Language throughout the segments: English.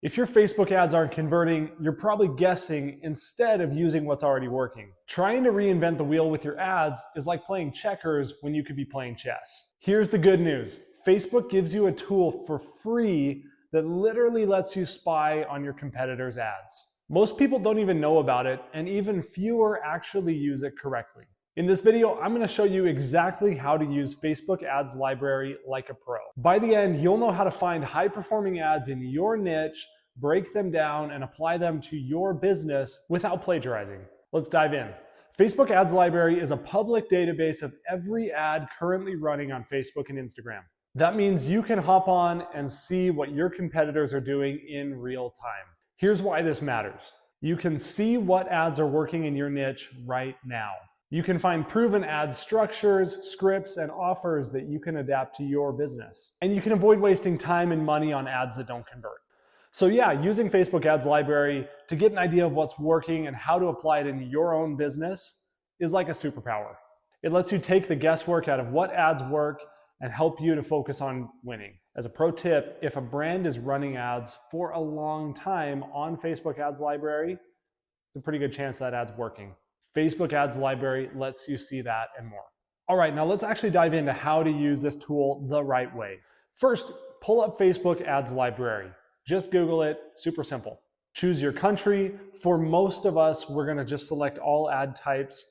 If your Facebook ads aren't converting, you're probably guessing instead of using what's already working. Trying to reinvent the wheel with your ads is like playing checkers when you could be playing chess. Here's the good news. Facebook gives you a tool for free that literally lets you spy on your competitors' ads. Most people don't even know about it, and even fewer actually use it correctly. In this video, I'm going to show you exactly how to use Facebook Ads Library like a pro. By the end, you'll know how to find high-performing ads in your niche, break them down, and apply them to your business without plagiarizing. Let's dive in. Facebook Ads Library is a public database of every ad currently running on Facebook and Instagram. That means you can hop on and see what your competitors are doing in real time. Here's why this matters. You can see what ads are working in your niche right now. You can find proven ad structures, scripts, and offers that you can adapt to your business. And you can avoid wasting time and money on ads that don't convert. So yeah, using Facebook Ads Library to get an idea of what's working and how to apply it in your own business is like a superpower. It lets you take the guesswork out of what ads work and help you to focus on winning. As a pro tip, if a brand is running ads for a long time on Facebook Ads Library, there's a pretty good chance that ad's working. Facebook Ads Library lets you see that and more. All right, now let's actually dive into how to use this tool the right way. First, pull up Facebook Ads Library. Just Google it, super simple. Choose your country. For most of us, we're gonna just select all ad types.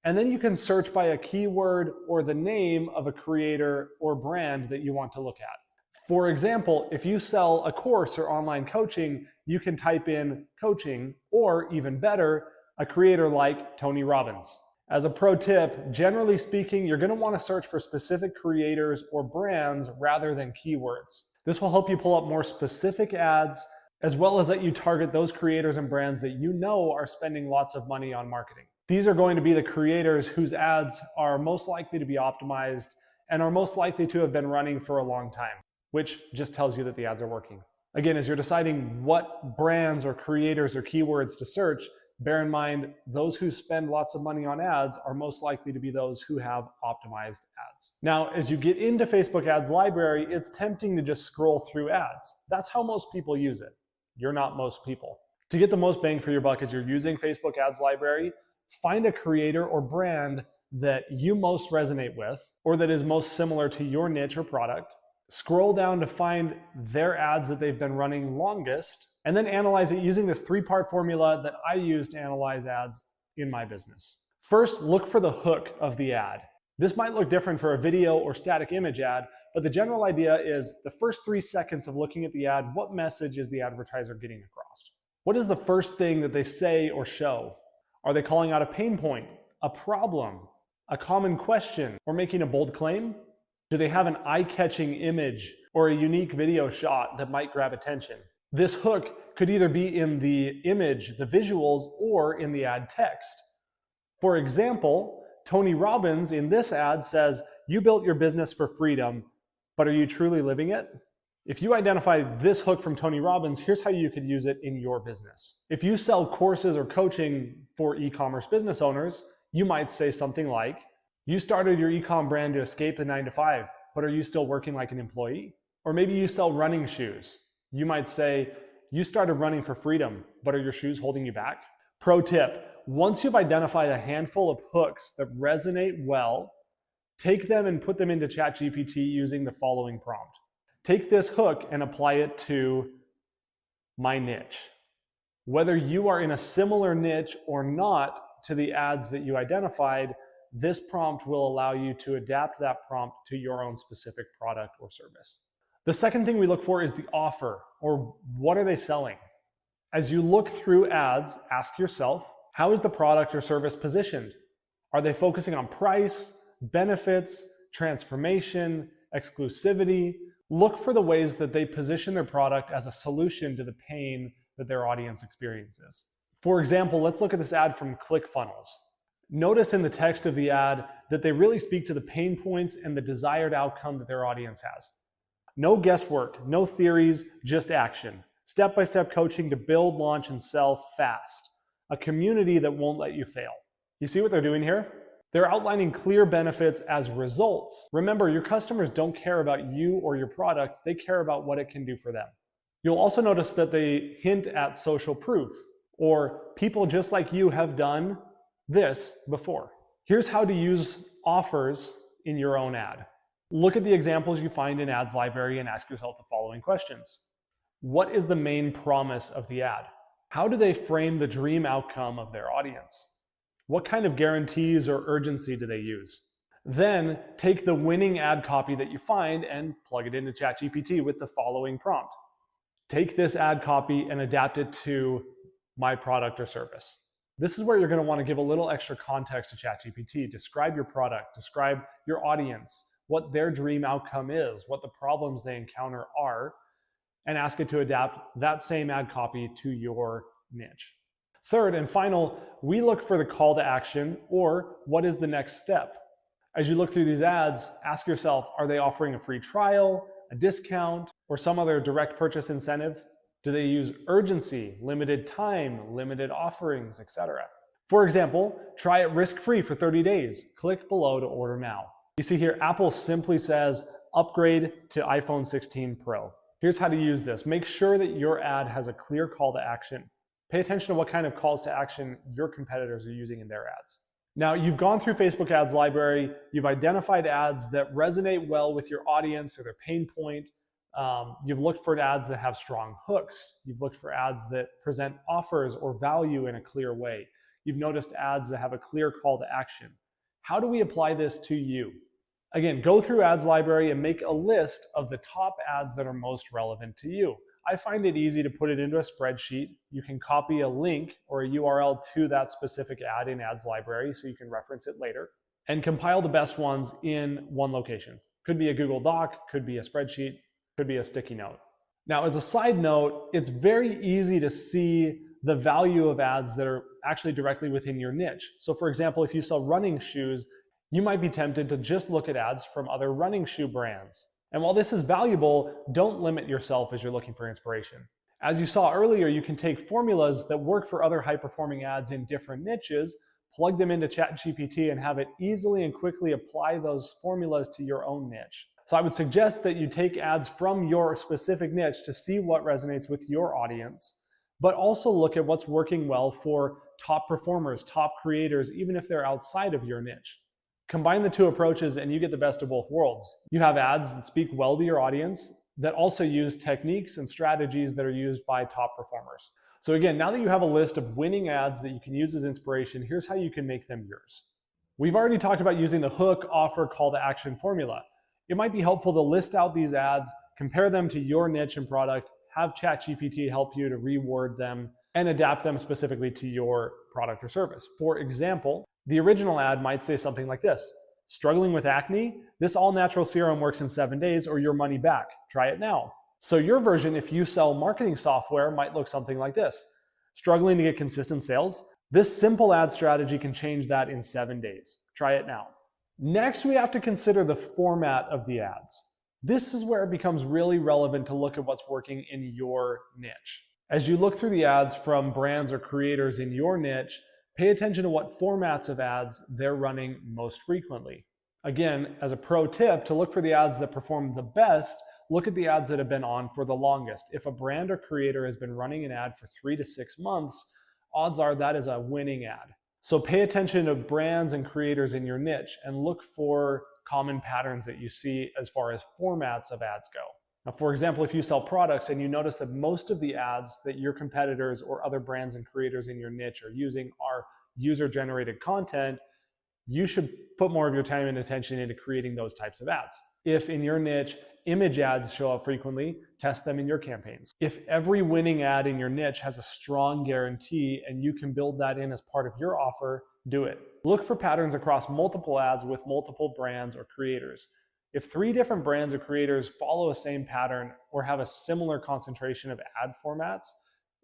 And then you can search by a keyword or the name of a creator or brand that you want to look at. For example, if you sell a course or online coaching, you can type in coaching, or even better, a creator like Tony Robbins. As a pro tip, generally speaking, you're going to want to search for specific creators or brands rather than keywords. This will help you pull up more specific ads, as well as let you target those creators and brands that you know are spending lots of money on marketing. These are going to be the creators whose ads are most likely to be optimized and are most likely to have been running for a long time, which just tells you that the ads are working. Again, as you're deciding what brands or creators or keywords to search, bear in mind, those who spend lots of money on ads are most likely to be those who have optimized ads. Now, as you get into Facebook Ads Library, it's tempting to just scroll through ads. That's how most people use it. You're not most people. To get the most bang for your buck as you're using Facebook Ads Library, find a creator or brand that you most resonate with, or that is most similar to your niche or product. Scroll down to find their ads that they've been running longest, and then analyze it using this three-part formula that I use to analyze ads in my business. First, look for the hook of the ad. This might look different for a video or static image ad, but the general idea is the first 3 seconds of looking at the ad, what message is the advertiser getting across? What is the first thing that they say or show? Are they calling out a pain point, a problem, a common question, or making a bold claim? Do they have an eye-catching image or a unique video shot that might grab attention? This hook could either be in the image, the visuals, or in the ad text. For example, Tony Robbins in this ad says, "You built your business for freedom, but are you truly living it?" If you identify this hook from Tony Robbins, here's how you could use it in your business. If you sell courses or coaching for e-commerce business owners, you might say something like, "You started your e-com brand to escape the 9-to-5, but are you still working like an employee?" Or maybe you sell running shoes. You might say, "You started running for freedom, but are your shoes holding you back?" Pro tip, once you've identified a handful of hooks that resonate well, take them and put them into ChatGPT using the following prompt. Take this hook and apply it to my niche. Whether you are in a similar niche or not to the ads that you identified, this prompt will allow you to adapt that prompt to your own specific product or service. The second thing we look for is the offer, or what are they selling? As you look through ads, ask yourself, how is the product or service positioned? Are they focusing on price, benefits, transformation, exclusivity? Look for the ways that they position their product as a solution to the pain that their audience experiences. For example, let's look at this ad from ClickFunnels. Notice in the text of the ad that they really speak to the pain points and the desired outcome that their audience has. No guesswork, no theories, just action. Step-by-step coaching to build, launch, and sell fast. A community that won't let you fail. You see what they're doing here? They're outlining clear benefits as results. Remember, your customers don't care about you or your product, they care about what it can do for them. You'll also notice that they hint at social proof, or people just like you have done this before. Here's how to use offers in your own ad. Look at the examples you find in Ads Library and ask yourself the following questions. What is the main promise of the ad? How do they frame the dream outcome of their audience? What kind of guarantees or urgency do they use? Then take the winning ad copy that you find and plug it into ChatGPT with the following prompt. Take this ad copy and adapt it to my product or service. This is where you're going to want to give a little extra context to ChatGPT. Describe your product, describe your audience, what their dream outcome is, what the problems they encounter are, and ask it to adapt that same ad copy to your niche. Third and final, we look for the call to action, or what is the next step? As you look through these ads, ask yourself, are they offering a free trial, a discount, or some other direct purchase incentive? Do they use urgency, limited time, limited offerings, etc.? For example, try it risk-free for 30 days. Click below to order now. You see here, Apple simply says, upgrade to iPhone 16 Pro. Here's how to use this. Make sure that your ad has a clear call to action. Pay attention to what kind of calls to action your competitors are using in their ads. Now, you've gone through Facebook Ads Library, you've identified ads that resonate well with your audience or their pain point. You've looked for ads that have strong hooks. You've looked for ads that present offers or value in a clear way. You've noticed ads that have a clear call to action. How do we apply this to you? Again, go through Ads Library and make a list of the top ads that are most relevant to you. I find it easy to put it into a spreadsheet. You can copy a link or a URL to that specific ad in Ads Library so you can reference it later, and compile the best ones in one location. Could be a Google Doc, could be a spreadsheet, could be a sticky note. Now, as a side note, it's very easy to see the value of ads that are actually directly within your niche. So for example, if you sell running shoes, you might be tempted to just look at ads from other running shoe brands. And while this is valuable, don't limit yourself as you're looking for inspiration. As you saw earlier, you can take formulas that work for other high-performing ads in different niches, plug them into ChatGPT, and have it easily and quickly apply those formulas to your own niche. So I would suggest that you take ads from your specific niche to see what resonates with your audience, but also look at what's working well for top performers, top creators, even if they're outside of your niche. Combine the two approaches and you get the best of both worlds. You have ads that speak well to your audience that also use techniques and strategies that are used by top performers. So again, now that you have a list of winning ads that you can use as inspiration, here's how you can make them yours. We've already talked about using the hook, offer, call to action formula. It might be helpful to list out these ads, compare them to your niche and product, have ChatGPT help you to reword them, and adapt them specifically to your product or service. For example, the original ad might say something like this: struggling with acne? This all-natural serum works in 7 days or your money back. Try it now. So your version, if you sell marketing software, might look something like this: struggling to get consistent sales? This simple ad strategy can change that in 7 days. Try it now. Next, we have to consider the format of the ads. This is where it becomes really relevant to look at what's working in your niche. As you look through the ads from brands or creators in your niche, pay attention to what formats of ads they're running most frequently. Again, as a pro tip, to look for the ads that perform the best, look at the ads that have been on for the longest. If a brand or creator has been running an ad for 3 to 6 months, odds are that is a winning ad. So pay attention to brands and creators in your niche and look for common patterns that you see as far as formats of ads go. Now, for example, if you sell products and you notice that most of the ads that your competitors or other brands and creators in your niche are using are user-generated content, you should put more of your time and attention into creating those types of ads. If in your niche, image ads show up frequently, test them in your campaigns. If every winning ad in your niche has a strong guarantee and you can build that in as part of your offer, do it. Look for patterns across multiple ads with multiple brands or creators. If 3 different brands or creators follow a same pattern or have a similar concentration of ad formats,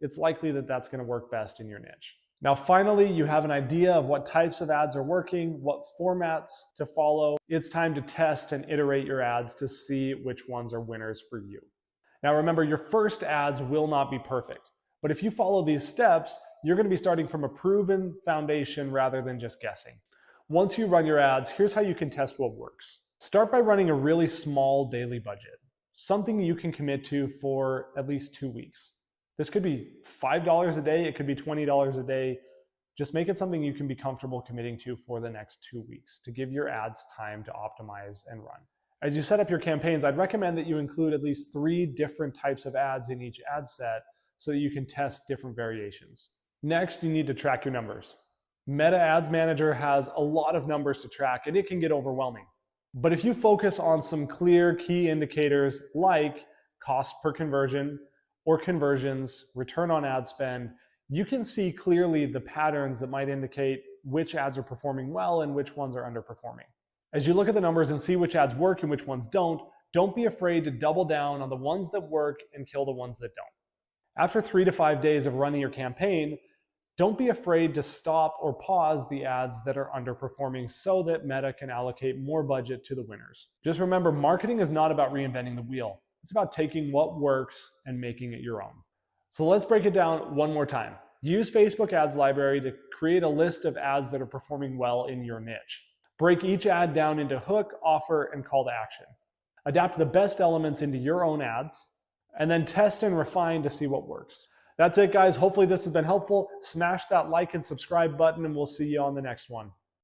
it's likely that that's going to work best in your niche. Now, finally, you have an idea of what types of ads are working, what formats to follow. It's time to test and iterate your ads to see which ones are winners for you. Now, remember, your first ads will not be perfect, but if you follow these steps, you're going to be starting from a proven foundation rather than just guessing. Once you run your ads, here's how you can test what works. Start by running a really small daily budget. something you can commit to for at least 2 weeks. This could be $5 a day, it could be $20 a day. Just make it something you can be comfortable committing to for the next 2 weeks to give your ads time to optimize and run. As you set up your campaigns, I'd recommend that you include at least 3 different types of ads in each ad set so that you can test different variations. Next, you need to track your numbers. Meta Ads Manager has a lot of numbers to track and it can get overwhelming. But if you focus on some clear key indicators like cost per conversion or conversions, return on ad spend, you can see clearly the patterns that might indicate which ads are performing well and which ones are underperforming. As you look at the numbers and see which ads work and which ones don't be afraid to double down on the ones that work and kill the ones that don't. After 3 to 5 days of running your campaign, don't be afraid to stop or pause the ads that are underperforming so that Meta can allocate more budget to the winners. Just remember, marketing is not about reinventing the wheel. It's about taking what works and making it your own. So let's break it down one more time. Use Facebook Ads Library to create a list of ads that are performing well in your niche. Break each ad down into hook, offer, and call to action. Adapt the best elements into your own ads, and then test and refine to see what works. That's it, guys. Hopefully this has been helpful. Smash that like and subscribe button, and we'll see you on the next one.